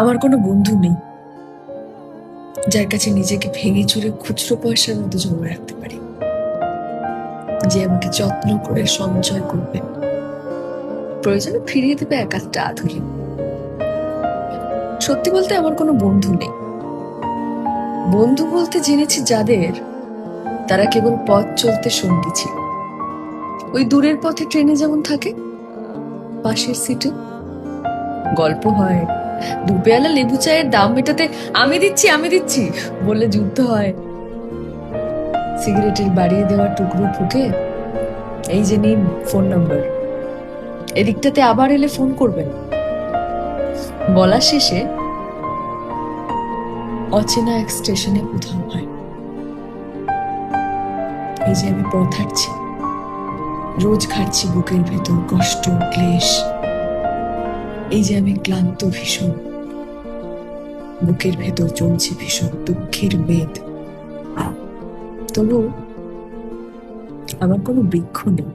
আমার কোনো বন্ধু নেই যার কাছে নিজেকে ভেঙে চুরে খুচরো পয়সার মতো জমা রাখতে পারি, যে আমাকে যত্ন করে সঞ্চয় করবে, প্রয়োজনে ফিরিয়ে দেবে এক আধটা আধুলি। সত্যি বলতে আমার কোনো বন্ধু নেই। বন্ধু বলতে জেনেছি যাদের, তারা কেবল পথ চলতে সঙ্গী ছিল। ওই দূরের পথে ট্রেনে যেমন থাকে, পাশের সিটে গল্প হয়, দুপেয়ালা লেবু চায়ের দাম মেটাতে আমি দিচ্ছি বলে যুদ্ধ হয়, সিগারেটের বাড়িয়ে দেওয়ার টুকরো ফুকে এই যে নিন ফোন নাম্বার, এদিকটাতে আবার এলে ফোন করবেন, বলা শেষে অচেনা এক স্টেশনে কোথাও হয়। এই যে আমি পথ হাঁটছি, রোজ খাচ্ছি বুকের ভেতর কষ্ট ক্লেশ। এই যে আমি ক্লান্ত ভীষণ, বুকের ভেতর জমছে ভীষণ দুঃখের বেদ। তবু আমার কোনো বৃক্ষ নেই।